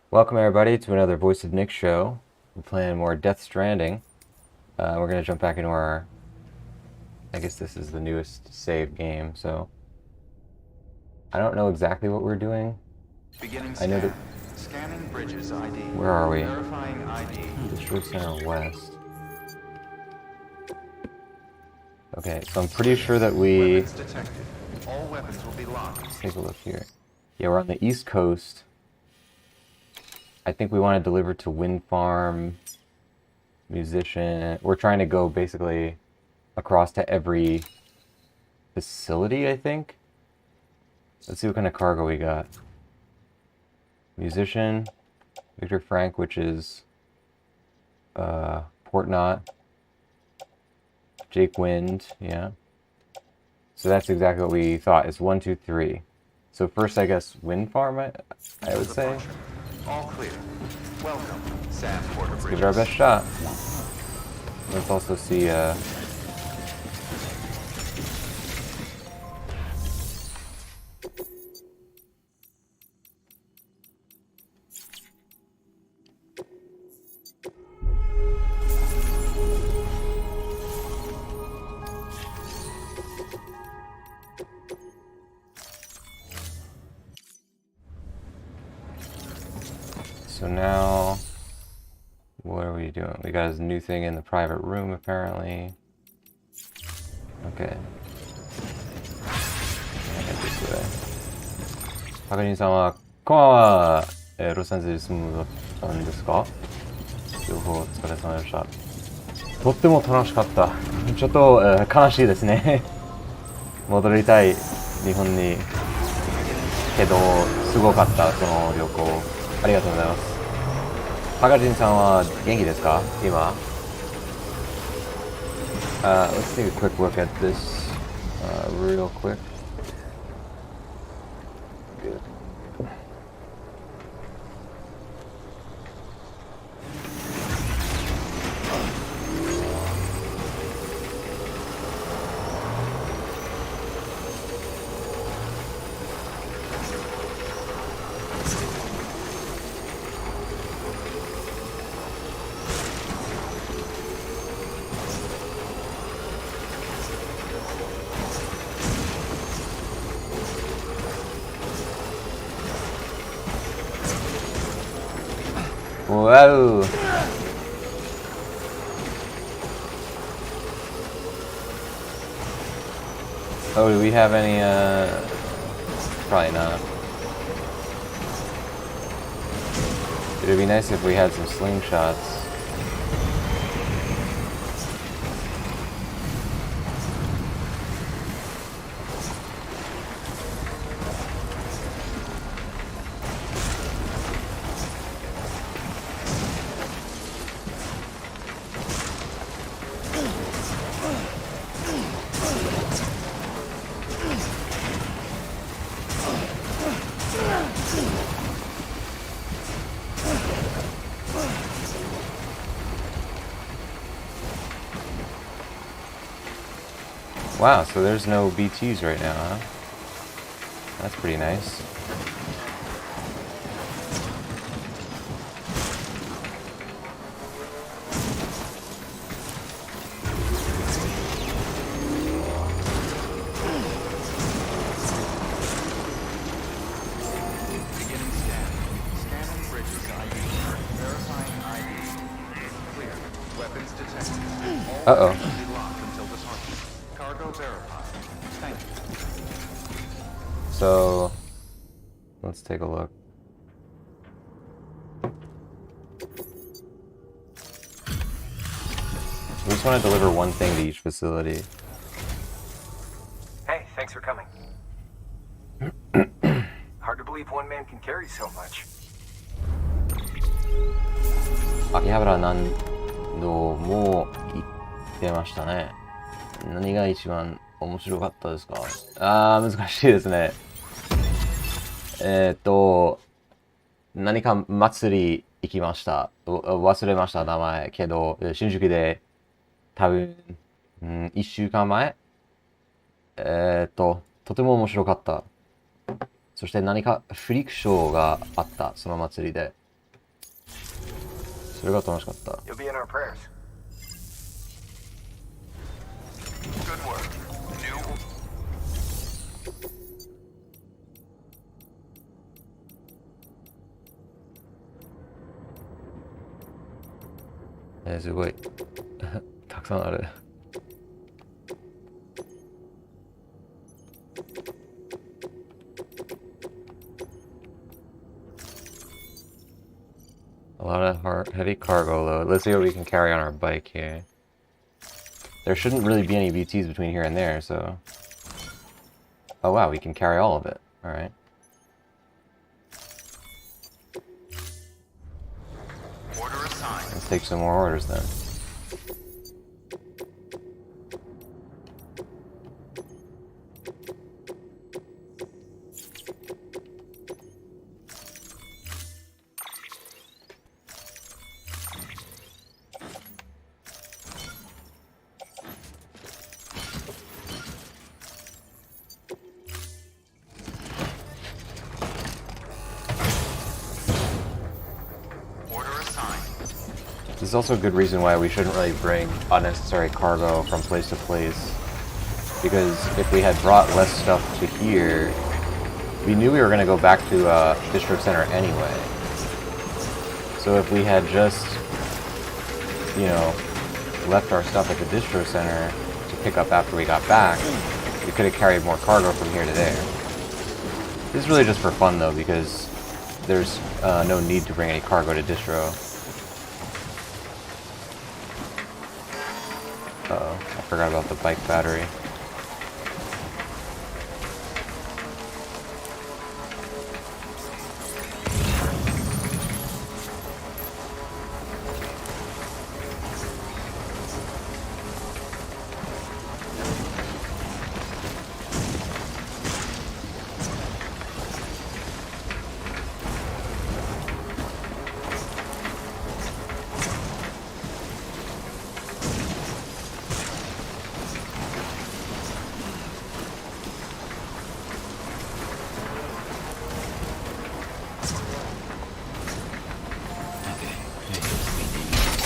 Welcome everybody to another Voice of Nick show. We're playing more Death Stranding. We're going to jump back into our... I guess this is the newest save game, so... I don't know exactly what we're doing. I know that... Scanning bridges ID. Where are we? Verifying ID. District Center West. Okay, so I'm pretty sure that we... Weapons detected. All weapons will be locked. Let's take a look here. Yeah, we're on the East Coast. I think we want to deliver to Wind Farm, Musician. We're trying to go basically across to every facility, I think. Let's see what kind of cargo we got. Musician, Victor Frank, which is Port Knot. Jake Wind, yeah. So that's exactly what we thought. It's 1, 2, 3. So first, I guess, Wind Farm, I would say. All clear. Welcome, Sam Porter Let's give it our best shot. Let's also see, so now, what are we doing? We got a new thing in the private room, apparently. Okay. Head this way. 確認さんは、こんばんは。ロサンゼルスムだったんですか？両方お疲れ様でした。とっても楽しかった。ちょっと、悲しいですね。戻りたい、日本に。けど、すごかった、その旅行。ありがとうございます。パカジンさんは元気ですか今？Let's take a quick look at this real quick. Good. Whoa! Oh, do we have any, probably not. It'd be nice if we had some slingshots. Wow, so there's no BTs right now, huh? That's pretty nice. Beginning scan. Scanning bridges ID. Verifying ID. Clear. Weapons detected. All Uh-oh. weapons will be locked until departure. Cargo verified. Thank you. So, let's take a look. We just want to deliver one thing to each facility. Hey, thanks for coming. Hard to believe one man can carry so much. 秋葉原何度も行ってましたね。何が一番面白かったですか？難しいですね。何か祭り行きました。忘れました、名前。けど、新宿で多分、1週間前とても面白かった。そして何かフリークショーがあった、その祭りで。それが楽しかった。You'll be in our prayers. Good work. New すごい。たくさんある。A lot of heavy cargo load. Let's see what we can carry on our bike here. There shouldn't really be any VTs between here and there, so... Oh wow, we can carry all of it. Alright. order assigned. Let's take some more orders then. This is also a good reason why we shouldn't really bring unnecessary cargo from place to place. Because if we had brought less stuff to here, we knew we were going to go back to Distro Center anyway. So if we had just, you know, left our stuff at the Distro Center to pick up after we got back, we could have carried more cargo from here to there. This is really just for fun though, because there's no need to bring any cargo to Distro. Uh-oh, I forgot about the bike battery.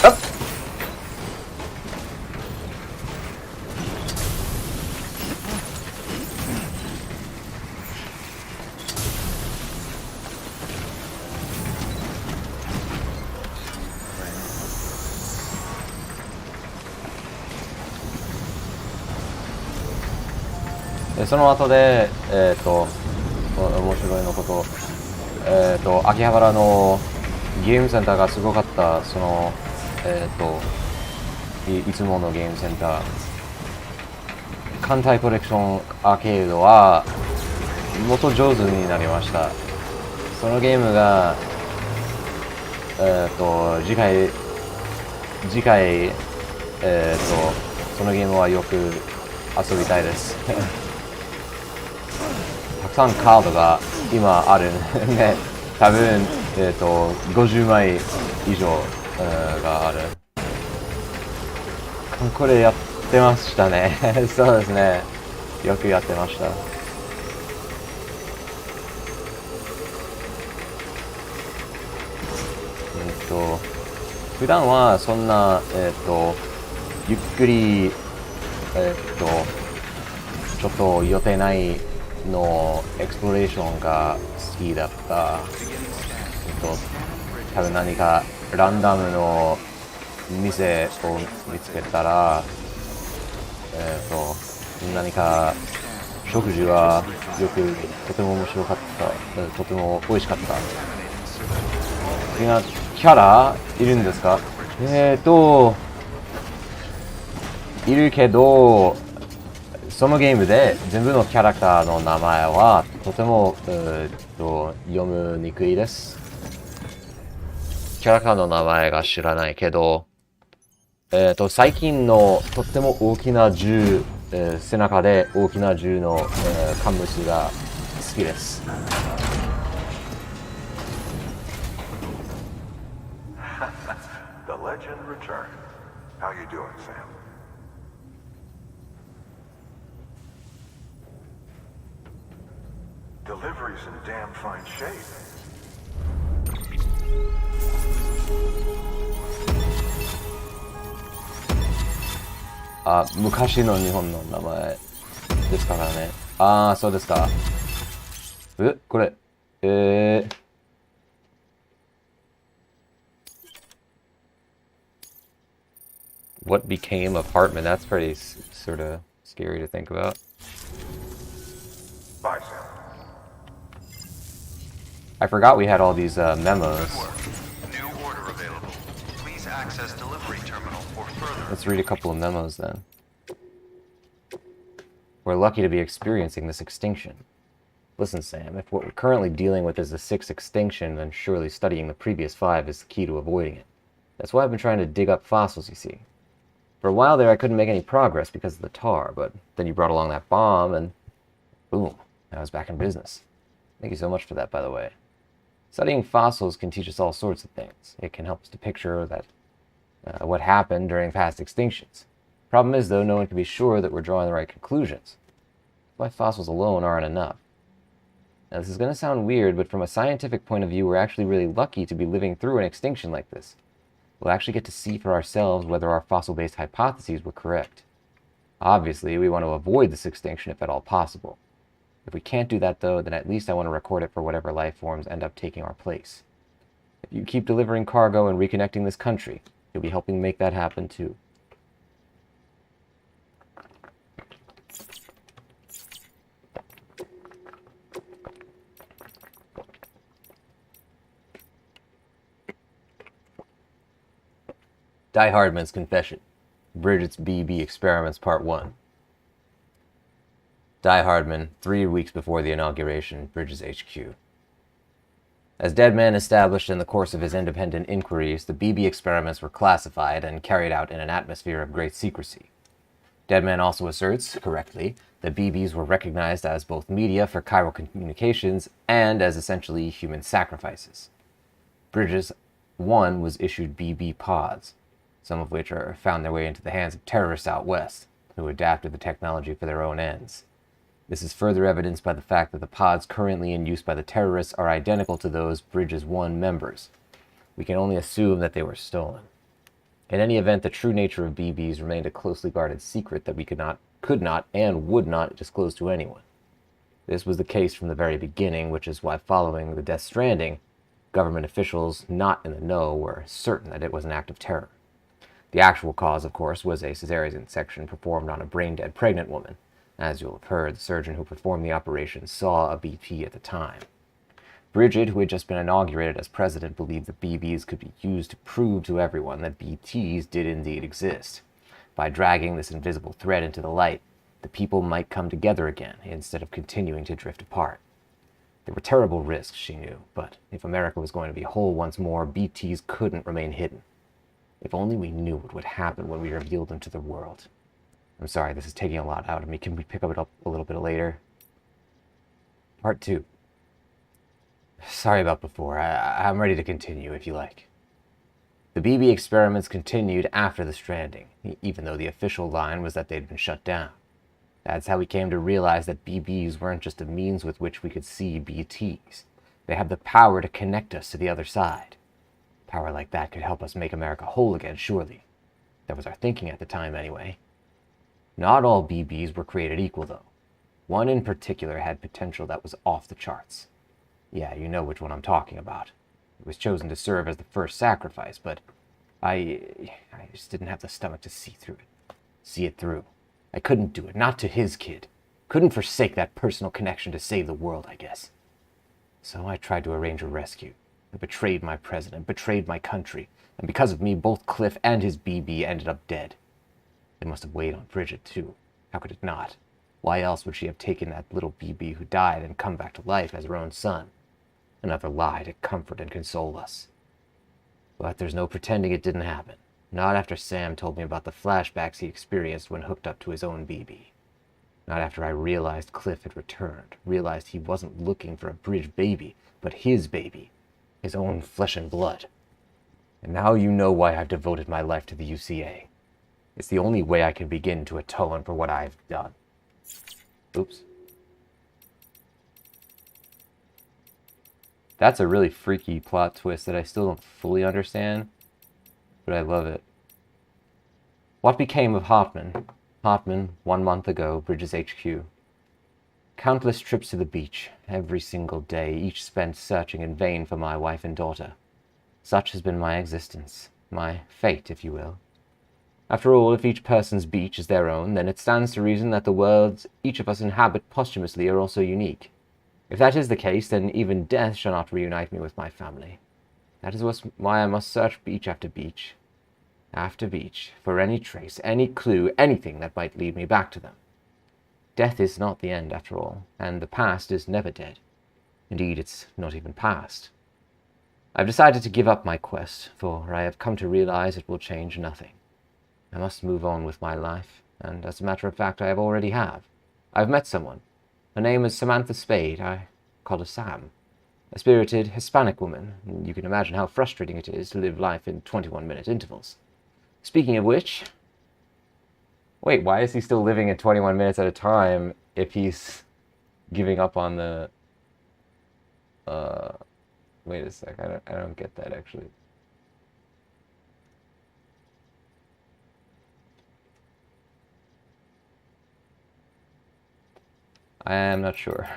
Up! その後で、面白いのこと、秋葉原のゲームセンターがすごかった、その、いつものゲームセンター。艦隊コレクションアーケードは、もっと上手になりました。そのゲームが、次回、そのゲームはよく遊びたいです。たくさんカードが今あるね。多分、50枚以上、がある。これやってましたね。そうですね。よくやってました。普段はそんな、ゆっくり、ちょっと予定ないのエクスプロレーションが好きだった。多分何かランダムの店を見つけたら、何か食事はよくとても面白かった、とても美味しかった。今キャラいるんですか？いるけど、そのゲームで全部のキャラクターの名前はとても読むにくいです。キャラクターの名前が知らないけど、最近のとっても大きな銃、背中で大きな銃の、カンムシが好きです。The legend returned. How you doing, Sam? Delivery's in damn fine shape. あ、昔の日本の名前ですからね。ああ、そうですか。これ、What became of Hartman? That's pretty sort of scary to think about. Bye, Sam. I forgot we had all these memos. New order available. Please access delivery terminal for further. Let's read a couple of memos then. We're lucky to be experiencing this extinction. Listen, Sam, if what we're currently dealing with is the 6th extinction, then surely studying the previous 5 is the key to avoiding it. That's why I've been trying to dig up fossils, you see. For a while there, I couldn't make any progress because of the tar, but then you brought along that bomb, and boom, I was back in business. Thank you so much for that, by the way. Studying fossils can teach us all sorts of things. It can help us to picture that what happened during past extinctions. Problem is, though, no one can be sure that we're drawing the right conclusions. That's why fossils alone aren't enough. Now, this is going to sound weird, but from a scientific point of view, we're actually really lucky to be living through an extinction like this. We'll actually get to see for ourselves whether our fossil-based hypotheses were correct. Obviously, we want to avoid this extinction if at all possible. If we can't do that, though, then at least I want to record it for whatever life forms end up taking our place. If you keep delivering cargo and reconnecting this country, you'll be helping make that happen, too. Die Hardman's Confession. Bridget's BB Experiments Part 1. Die Hardman, 3 weeks before the inauguration, Bridges HQ. As Deadman established in the course of his independent inquiries, the BB experiments were classified and carried out in an atmosphere of great secrecy. Deadman also asserts, correctly, that BBs were recognized as both media for chiral communications and as essentially human sacrifices. Bridges 1 was issued BB pods, some of which are found their way into the hands of terrorists out west, who adapted the technology for their own ends. This is further evidenced by the fact that the pods currently in use by the terrorists are identical to those Bridges 1 members. We can only assume that they were stolen. In any event, the true nature of BBs remained a closely guarded secret that we could not, and would not disclose to anyone. This was the case from the very beginning, which is why following the Death Stranding, government officials not in the know were certain that it was an act of terror. The actual cause, of course, was a cesarean section performed on a brain-dead pregnant woman. As you'll have heard, the surgeon who performed the operation saw a BP at the time. Bridget, who had just been inaugurated as president, believed that BBs could be used to prove to everyone that BTs did indeed exist. By dragging this invisible thread into the light, the people might come together again instead of continuing to drift apart. There were terrible risks, she knew, but if America was going to be whole once more, BTs couldn't remain hidden. If only we knew what would happen when we revealed them to the world. I'm sorry, this is taking a lot out of me. Can we pick up a little bit later? Part 2. Sorry about before. I'm ready to continue, if you like. The BB experiments continued after the Stranding, even though the official line was that they'd been shut down. That's how we came to realize that BBs weren't just a means with which we could see BTs. They have the power to connect us to the other side. Power like that could help us make America whole again, surely. That was our thinking at the time, anyway. Not all BBs were created equal, though. One in particular had potential that was off the charts. Yeah, you know which one I'm talking about. It was chosen to serve as the first sacrifice, but I just didn't have the stomach to see it through. I couldn't do it, not to his kid. Couldn't forsake that personal connection to save the world, I guess. So I tried to arrange a rescue. I betrayed my president, betrayed my country, and because of me, both Cliff and his BB ended up dead. It must have weighed on Bridget, too. How could it not? Why else would she have taken that little BB who died and come back to life as her own son? Another lie to comfort and console us. But there's no pretending it didn't happen. Not after Sam told me about the flashbacks he experienced when hooked up to his own BB. Not after I realized Cliff had returned, realized he wasn't looking for a Bridge baby, but his baby, his own flesh and blood. And now you know why I've devoted my life to the UCA. It's the only way I can begin to atone for what I've done. Oops. That's a really freaky plot twist that I still don't fully understand, but I love it. What became of Hoffman? Hoffman, 1 month ago, Bridges HQ. Countless trips to the beach, every single day, each spent searching in vain for my wife and daughter. Such has been my existence, my fate, if you will. After all, if each person's beach is their own, then it stands to reason that the worlds each of us inhabit posthumously are also unique. If that is the case, then even death shall not reunite me with my family. That is why I must search beach after beach, for any trace, any clue, anything that might lead me back to them. Death is not the end, after all, and the past is never dead. Indeed, it's not even past. I've decided to give up my quest, for I have come to realize it will change nothing. I must move on with my life, and as a matter of fact, I already have. I've met someone. Her name is Samantha Spade. I call her Sam. A spirited Hispanic woman. You can imagine how frustrating it is to live life in 21-minute intervals. Speaking of which... Wait, why is he still living in 21 minutes at a time if he's giving up on the... Wait a sec, I don't get that, actually. I am not sure.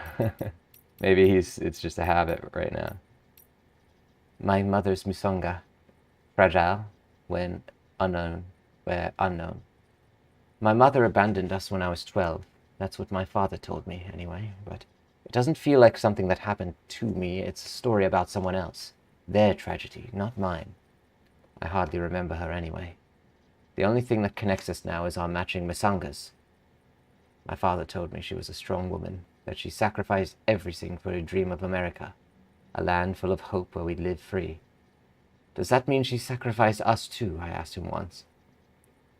Maybe it's just a habit right now. My mother's musonga. Fragile, when unknown, where unknown. My mother abandoned us when I was 12. That's what my father told me, anyway. But it doesn't feel like something that happened to me. It's a story about someone else. Their tragedy, not mine. I hardly remember her anyway. The only thing that connects us now is our matching musangas. My father told me she was a strong woman, that she sacrificed everything for a dream of America, a land full of hope where we'd live free. Does that mean she sacrificed us too? I asked him once.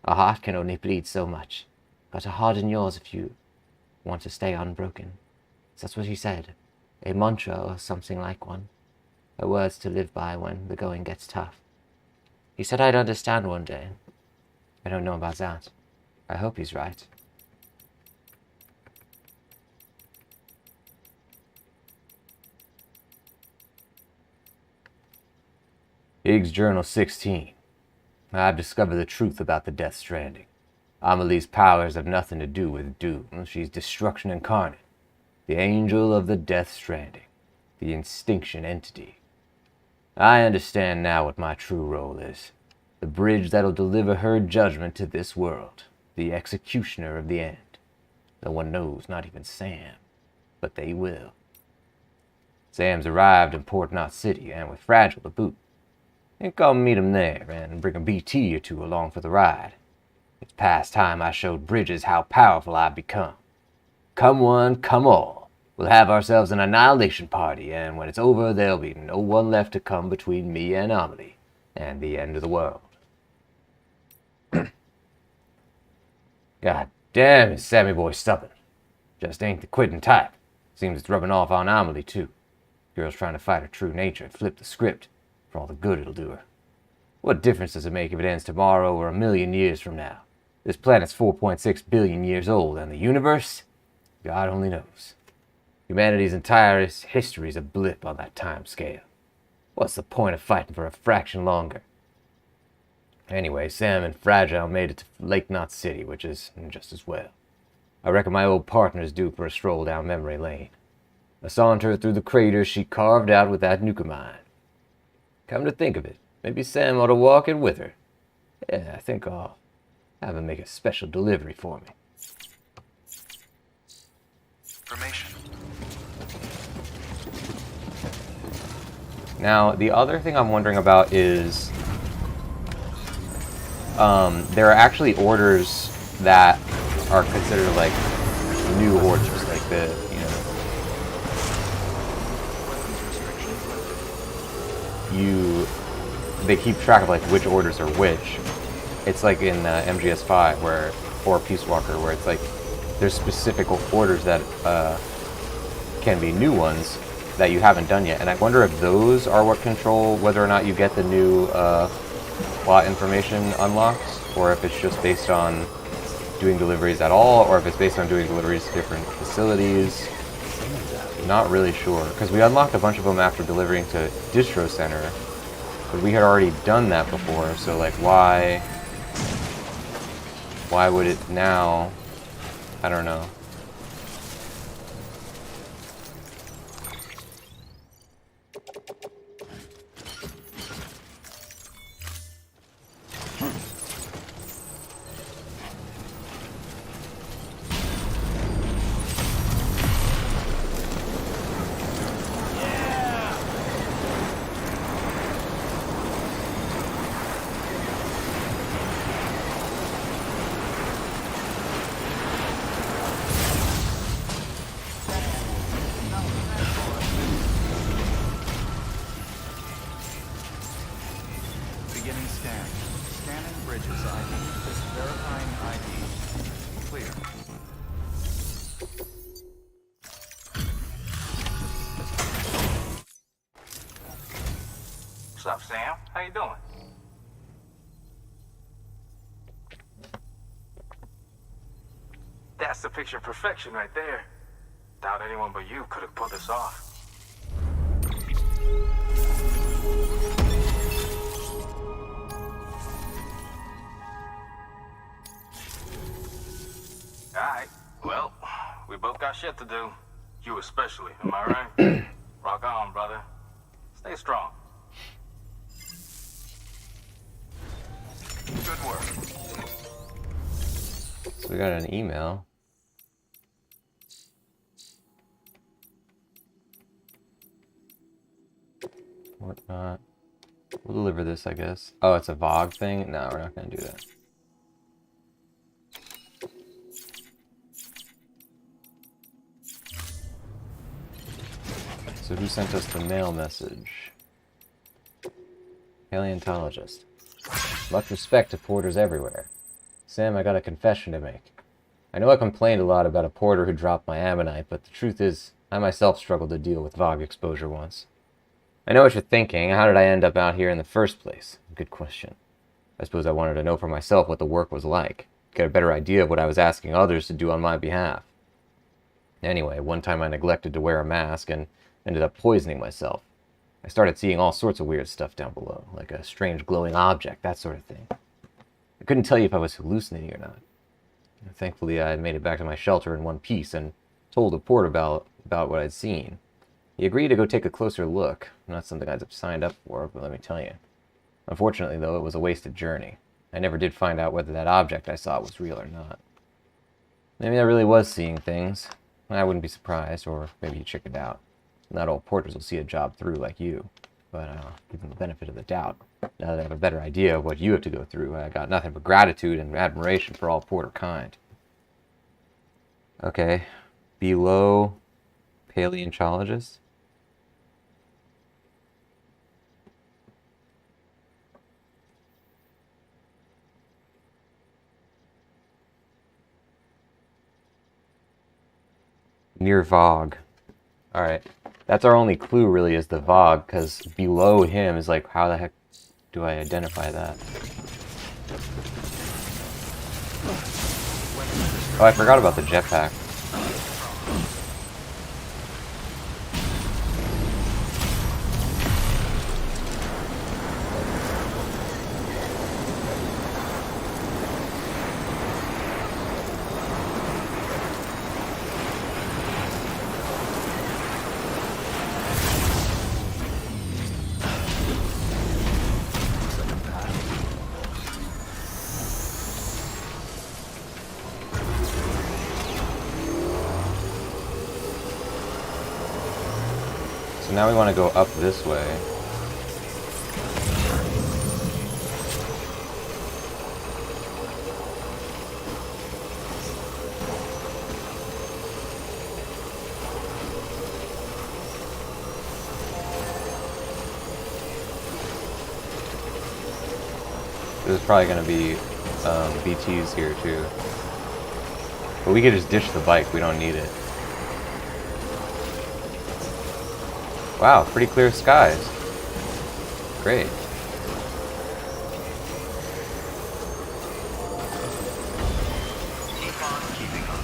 A heart can only bleed so much, but a harden yours if you want to stay unbroken. That's what he said, a mantra or something like one, her words to live by when the going gets tough. He said I'd understand one day. I don't know about that. I hope he's right. Higgs Journal 16. I've discovered the truth about the Death Stranding. Amelie's powers have nothing to do with doom. She's destruction incarnate. The angel of the Death Stranding. The Instinction entity. I understand now what my true role is. The bridge that'll deliver her judgment to this world. The executioner of the end. No one knows, not even Sam. But they will. Sam's arrived in Port Knot City, and with Fragile to boot. Think I'll meet him there, and bring a BT or two along for the ride. It's past time I showed Bridges how powerful I've become. Come one, come all. We'll have ourselves an annihilation party, and when it's over, there'll be no one left to come between me and Amelie, and the end of the world. God damn, is Sammy boy stubborn. Just ain't the quitting type. Seems it's rubbing off on Amelie, too. Girl's trying to fight her true nature and flip the script. For all the good it'll do her. What difference does it make if it ends tomorrow or 1,000,000 years from now? This planet's 4.6 billion years old, and the universe? God only knows. Humanity's entire history is a blip on that time scale. What's the point of fighting for a fraction longer? Anyway, Sam and Fragile made it to Lake Knot City, which is just as well. I reckon my old partner's due for a stroll down memory lane. A saunter through the craters she carved out with that nuke of mine. Come to think of it, maybe Sam ought to walk in with her. Yeah, I think I'll have him make a special delivery for me. Information. Now, the other thing I'm wondering about is there are actually orders that are considered like new orders, like the, you know, they keep track of like which orders are which. It's like in MGS5 or Peace Walker, where it's like there's specific orders that can be new ones that you haven't done yet, and I wonder if those are what control whether or not you get the new plot information unlocked, or if it's just based on doing deliveries at all, or if it's based on doing deliveries to different facilities. Not really sure, because we unlocked a bunch of them after delivering to Distro Center, but we had already done that before, so like why would it now? I don't know. Beginning scan. Scanning bridges ID. Verifying ID. Clear. What's up, Sam? How you doing? That's the picture of perfection right there. Doubt anyone but you could have pulled this off. Alright, well, we both got shit to do. You especially, am I right? Rock on, brother. Stay strong. Good work. So we got an email. Whatnot. We'll deliver this, I guess. Oh, it's a VOG thing? No, we're not gonna do that. So who sent us the mail message? Paleontologist. Much respect to porters everywhere. Sam, I got a confession to make. I know I complained a lot about a porter who dropped my ammonite, but the truth is, I myself struggled to deal with VOG exposure once. I know what you're thinking. How did I end up out here in the first place? Good question. I suppose I wanted to know for myself what the work was like, get a better idea of what I was asking others to do on my behalf. Anyway, one time I neglected to wear a mask and ended up poisoning myself. I started seeing all sorts of weird stuff down below, like a strange glowing object, that sort of thing. I couldn't tell you if I was hallucinating or not. Thankfully, I made it back to my shelter in one piece and told the porter about what I'd seen. He agreed to go take a closer look. Not something I'd signed up for, but let me tell you. Unfortunately, though, it was a wasted journey. I never did find out whether that object I saw was real or not. Maybe I really was seeing things. I wouldn't be surprised, or maybe you chickened out. Not all porters will see a job through like you, but give them the benefit of the doubt. Now that I have a better idea of what you have to go through, I got nothing but gratitude and admiration for all porter kind. Okay, below paleontologist. Near VOG. Alright. That's our only clue, really, is the VOG, because below him is like, how the heck do I identify that? Oh, I forgot about the jetpack. Now we want to go up this way. There's probably gonna be BTs here too. But we could just ditch the bike, we don't need it. Wow, pretty clear skies. Great. Keep on keeping on.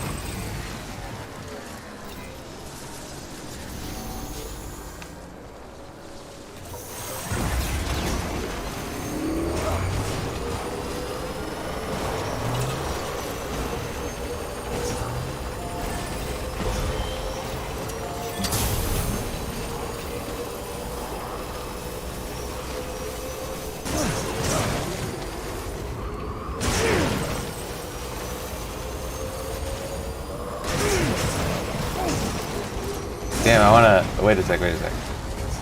Damn, I wanna... Wait a sec.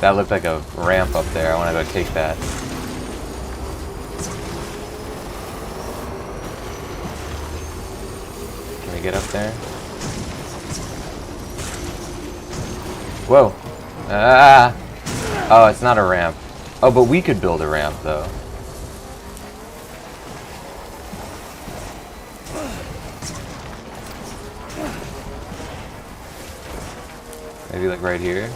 That looked like a ramp up there. I wanna go take that. Can we get up there? Whoa! Ah! Oh, it's not a ramp. Oh, but we could build a ramp, though. Maybe like right here.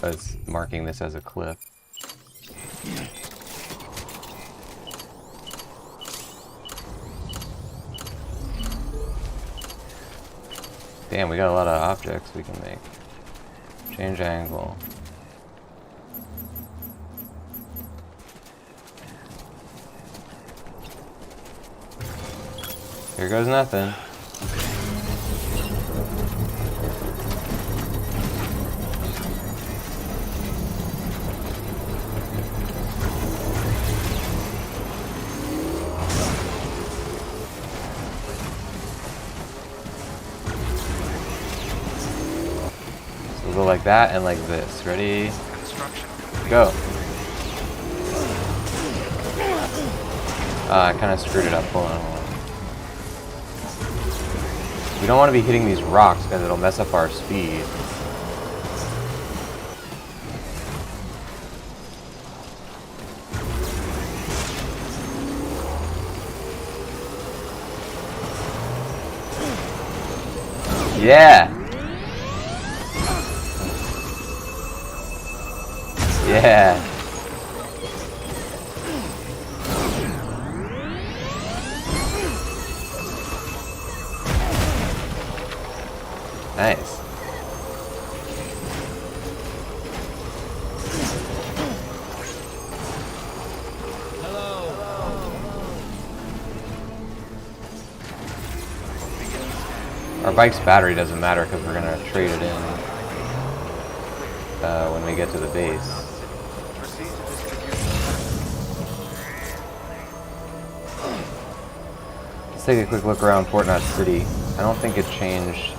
I was marking this as a cliff. Damn, we got a lot of objects we can make. Change angle. Here goes nothing. So we'll go like that and like this. Ready? Construction. Go. I kind of screwed it up. Hold on. We don't want to be hitting these rocks because it'll mess up our speed. Yeah! Yeah! Nice. Our bike's battery doesn't matter because we're gonna trade it in when we get to the base. Let's take a quick look around Fortnite City. I don't think it changed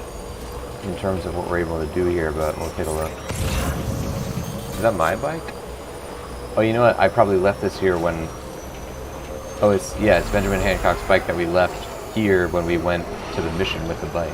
in terms of what we're able to do here, but we'll take a look. Is that my bike? Oh, you know what? I probably left this here when... Oh, it's Benjamin Hancock's bike that we left here when we went to the mission with the bike.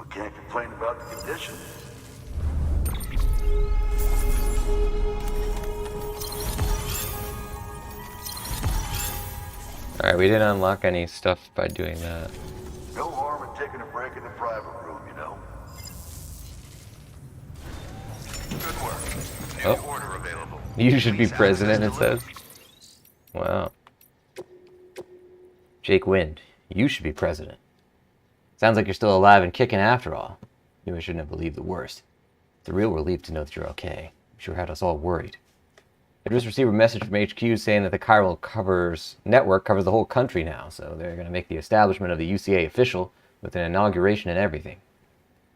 Can't complain about the conditions. Alright, we didn't unlock any stuff by doing that. No harm in taking a break in the private room, you know. Good work. New Oh. order available. You should be president, it says. Wow. Jake Wind, you should be president. Sounds like you're still alive and kicking after all. Maybe I shouldn't have believed the worst. It's a real relief to know that you're okay. I'm sure had us all worried. I just received a message from HQ saying that the chiral network covers the whole country now, so they're going to make the establishment of the UCA official with an inauguration and everything.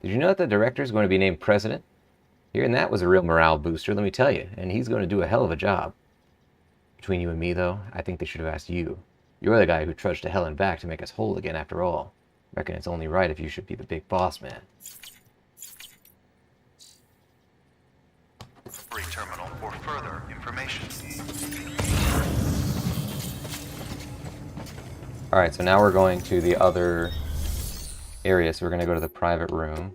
Did you know that the director is going to be named president? Hearing that was a real morale booster, let me tell you, and he's going to do a hell of a job. Between you and me, though, I think they should have asked you. You're the guy who trudged to hell and back to make us whole again after all. Reckon it's only right if you should be the big boss man. Free terminal for further information. Alright, so now we're going to the other area, so we're going to go to the private room.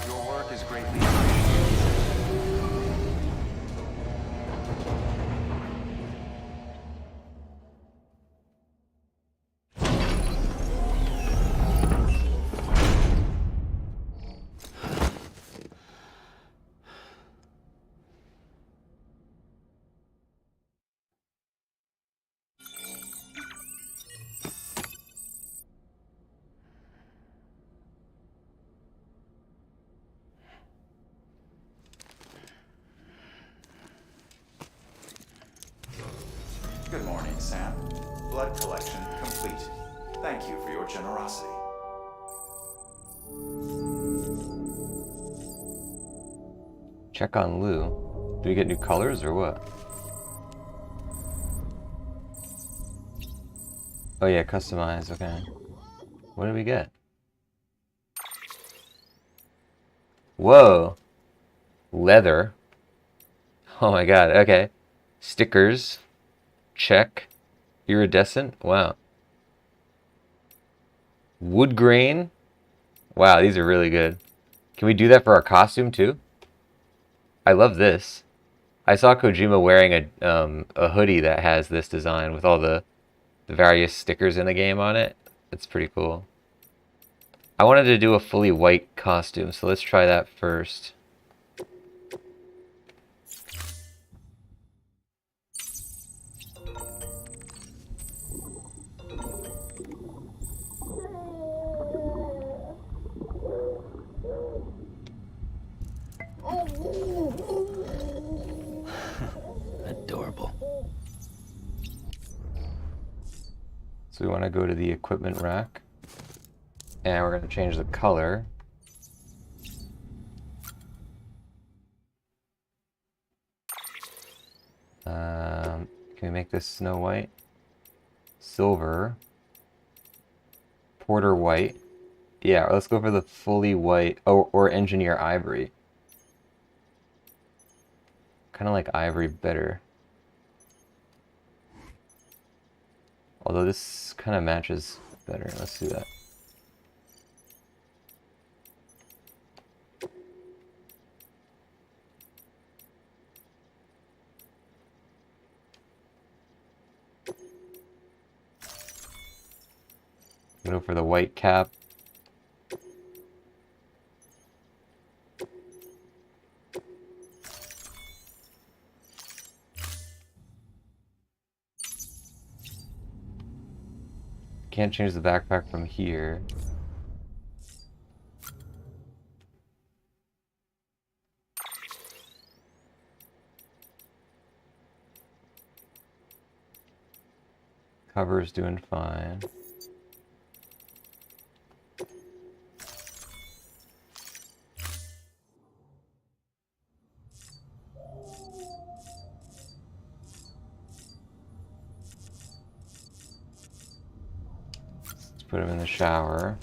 Your work is greatly Good morning, Sam. Blood collection complete. Thank you for your generosity. Check on Lou. Do we get new colors or what? Oh yeah, customize, okay. What did we get? Whoa! Leather. Oh my god, okay. Stickers. Check. Iridescent. Wow. Wood grain. Wow, these are really good. Can we do that for our costume too? I love this. I saw Kojima wearing a hoodie that has this design with all the various stickers in the game on it. It's pretty cool. I wanted to do a fully white costume, so let's try that first. Adorable. So we want to go to the equipment rack. And we're going to change the color. Can we make this Snow White? Silver. Porter White. Yeah, let's go for the fully white. Oh, or Engineer Ivory. Kind of like Ivory better. Although this kind of matches better. Let's do that. Go for the white cap. Can't change the backpack from here. Cover's doing fine. Put him in the shower.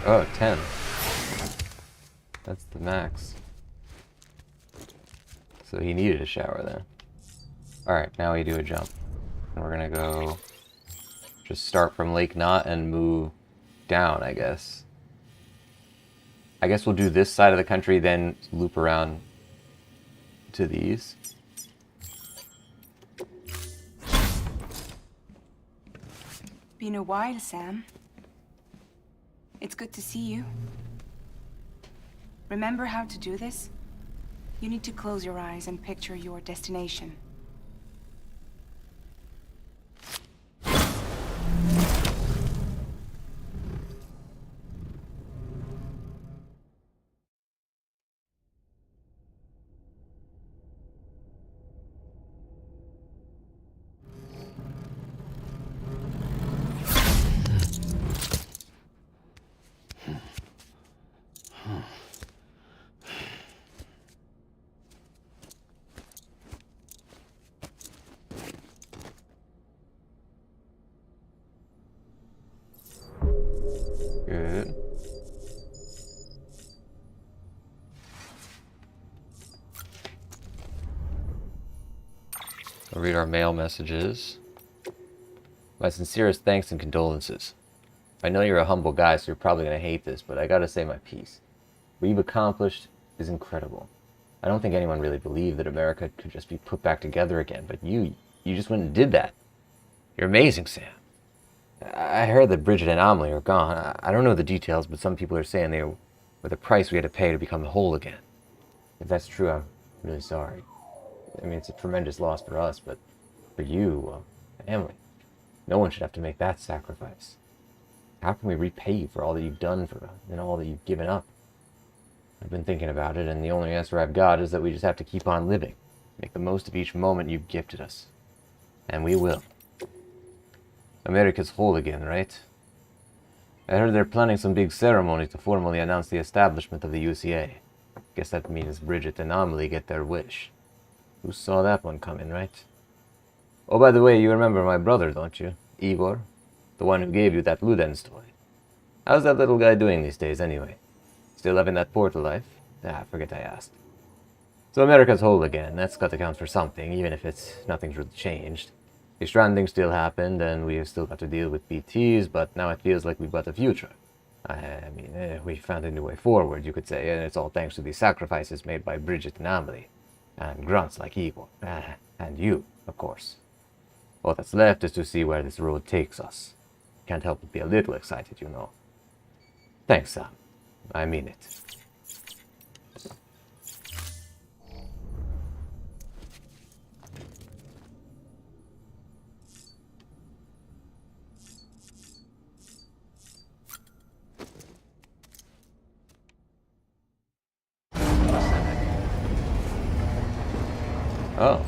Oh, 10. That's the max. So he needed a shower then. Alright, now we do a jump. And we're gonna go just start from Lake Knot and move down, I guess. I guess we'll do this side of the country, then loop around to these. Been a while, Sam. It's good to see you. Remember how to do this? You need to close your eyes and picture your destination. Good. I'll read our mail messages. My sincerest thanks and condolences. I know you're a humble guy, so you're probably going to hate this, but I gotta say my piece. What you've accomplished is incredible. I don't think anyone really believed that America could just be put back together again, but you just went and did that. You're amazing, Sam. I heard that Bridget and Amelie are gone. I don't know the details, but some people are saying they were the price we had to pay to become whole again. If that's true, I'm really sorry. I mean, it's a tremendous loss for us, but for you, family, no one should have to make that sacrifice. How can we repay you for all that you've done for us and all that you've given up? I've been thinking about it, and the only answer I've got is that we just have to keep on living. Make the most of each moment you've gifted us. And we will. America's whole again, right? I heard they're planning some big ceremony to formally announce the establishment of the UCA. Guess that means Bridget and Amelie get their wish. Who saw that one coming, right? Oh, by the way, you remember my brother, don't you? Igor? The one who gave you that Ludens toy. How's that little guy doing these days, anyway? Still having that portal life? Ah, forget I asked. So America's whole again. That's got to count for something, even if nothing's really changed. The Stranding still happened, and we've still got to deal with BTs, but now it feels like we've got a future. I mean, we found a new way forward, you could say, and it's all thanks to the sacrifices made by Bridget and Amelie. And grunts like Igor. And you, of course. All that's left is to see where this road takes us. Can't help but be a little excited, you know. Thanks, Sam. I mean it. Oh.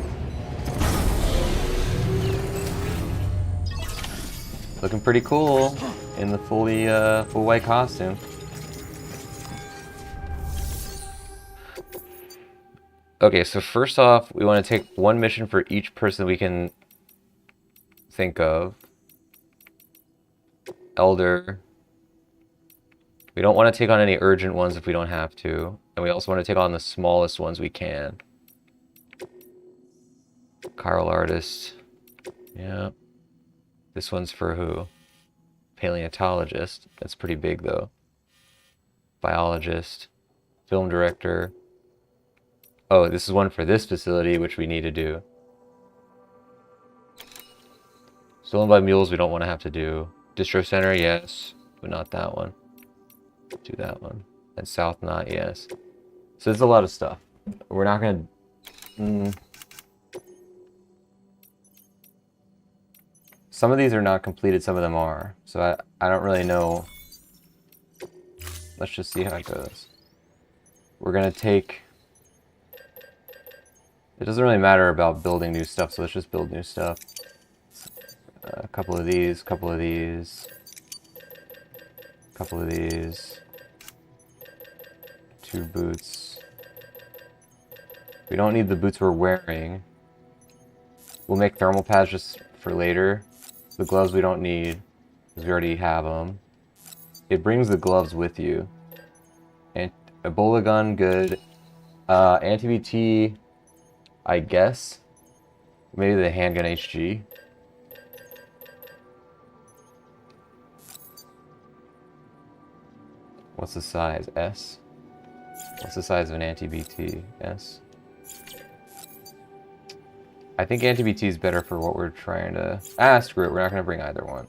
Looking pretty cool in the full white costume. Okay, so first off, we want to take one mission for each person we can think of. Elder. We don't want to take on any urgent ones if we don't have to. And we also want to take on the smallest ones we can. Chiral artist. Yeah. This one's for who? Paleontologist. That's pretty big though. Biologist. Film director. Oh, this is one for this facility, which we need to do. Stolen by mules, we don't want to have to do. Distro center, yes. But not that one. Do that one. And South Knot, yes. So there's a lot of stuff. We're not going to... Some of these are not completed, some of them are. So I don't really know. Let's just see how it goes. We're going to take... It doesn't really matter about building new stuff, so let's just build new stuff. A couple of these, couple of these, couple of these. 2 boots. We don't need the boots we're wearing. We'll make thermal pads just for later. The gloves we don't need, because we already have them. It brings the gloves with you. And Ebola gun, good. Anti-BT, I guess. Maybe the handgun HG. What's the size? S? What's the size of an anti-BT? S? I think anti-BT is better for what we're trying to... Ah, screw it. We're not going to bring either one.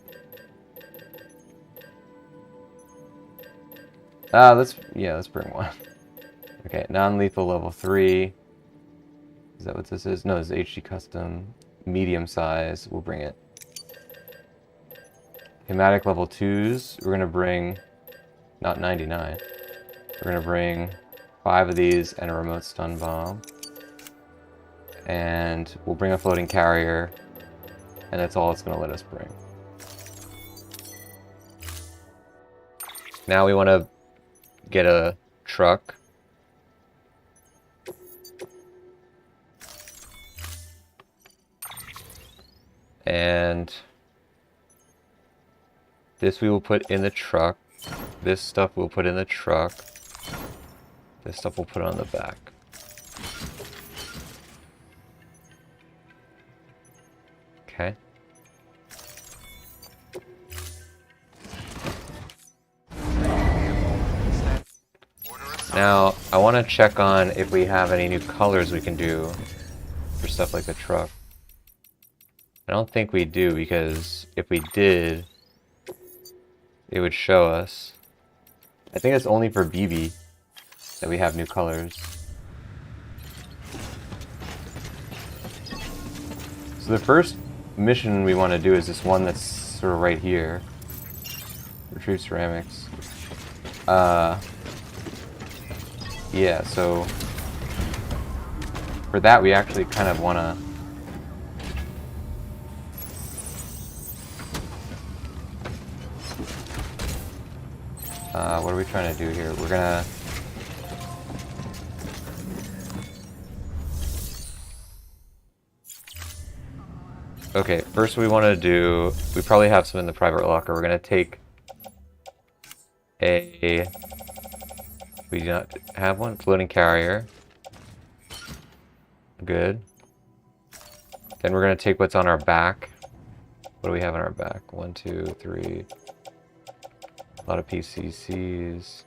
Let's bring one. Okay, non-lethal level 3. Is that what this is? No, this is HD custom. Medium size. We'll bring it. Hematic level 2s. We're going to bring... Not 99. We're going to bring 5 of these and a remote stun bomb. And we'll bring a floating carrier. And that's all it's going to let us bring. Now we want to get a truck. And this we will put in the truck. This stuff we'll put in the truck. This stuff we'll put on the back. Okay. Now, I want to check on if we have any new colors we can do for stuff like the truck. I don't think we do, because if we did, it would show us. I think it's only for BB that we have new colors. So the first mission we want to do is this one that's sort of right here. Retrieve ceramics. Yeah, so for that we actually kind of want to what are we trying to do here? We're gonna okay, first we want to do, we probably have some in the private locker. We're gonna take a, we do not have one, floating carrier. Good. Then we're gonna take what's on our back. What do we have on our back? 1, 2, 3. A lot of PCCs.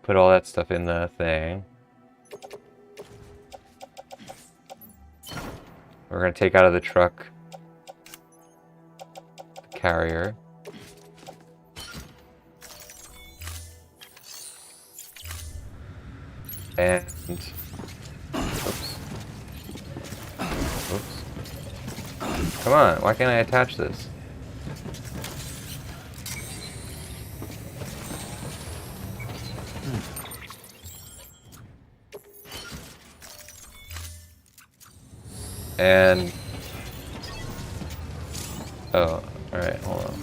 Put all that stuff in the thing. We're gonna take out of the truck the carrier. And oops. Come on, why can't I attach this? And oh, alright, hold on.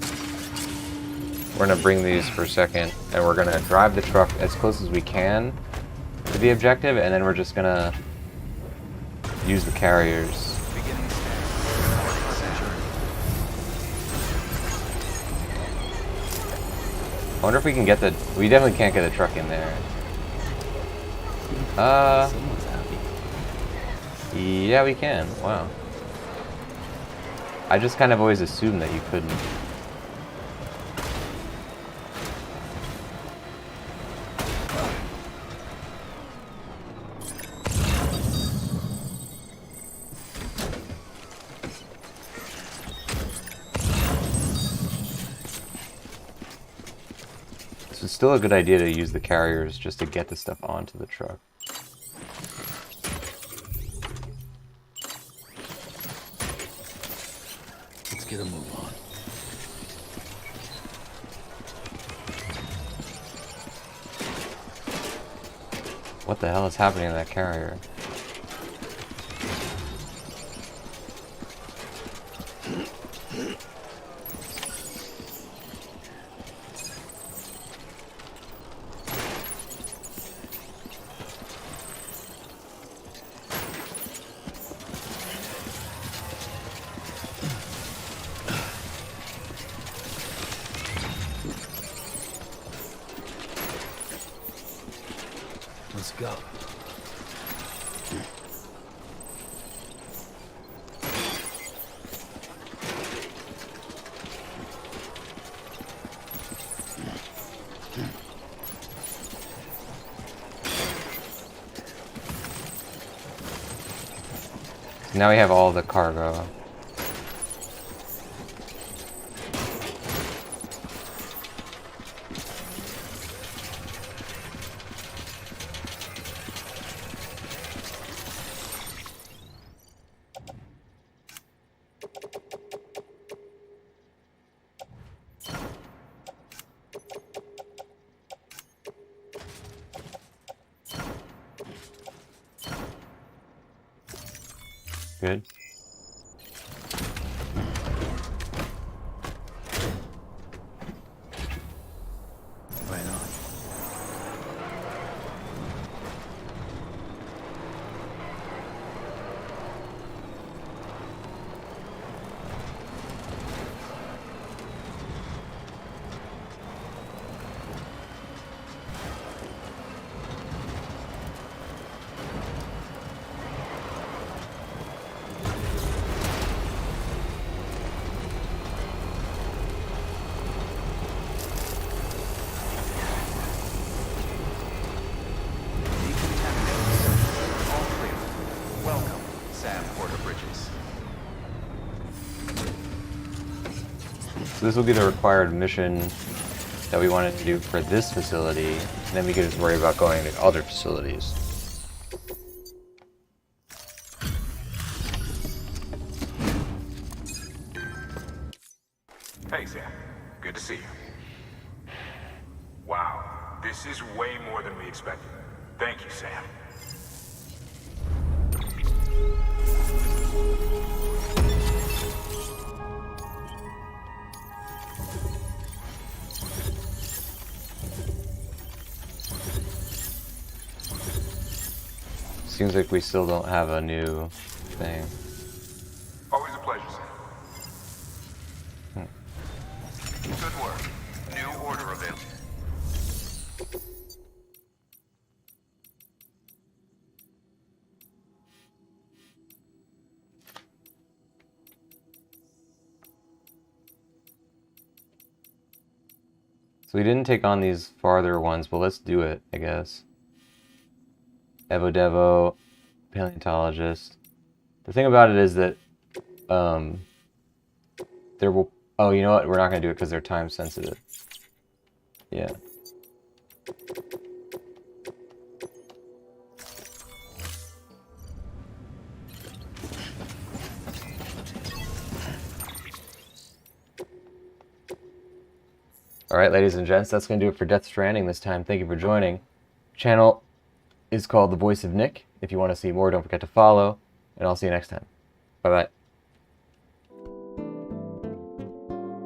We're gonna bring these for a second, and we're gonna drive the truck as close as we can to the objective, and then we're just gonna use the carriers. I wonder if we can get the... We definitely can't get a truck in there. Someone's happy. Yeah, we can. Wow. I just kind of always assumed that you couldn't. So it's still a good idea to use the carriers just to get the stuff onto the truck. Let's get a move on. What the hell is happening to that carrier? Let's go. Now we have all the cargo. Good. Right on. All clear. Welcome, Sam Porter Bridges. So this will be the required mission that we wanted to do for this facility, and then we can just worry about going to other facilities. Hey, Sam. Good to see you. Wow, this is way more than we expected. Thank you, Sam. Seems like we still don't have a new thing. Always a pleasure, Sam. Good work. New order available. So we didn't take on these farther ones, but let's do it, I guess. Evo Devo, paleontologist. The thing about it is that there will. Oh, you know what? We're not gonna do it because they're time sensitive. Yeah. Alright, ladies and gents, that's going to do it for Death Stranding this time. Thank you for joining. Channel is called The Voice of Nick. If you want to see more, don't forget to follow, and I'll see you next time. Bye-bye.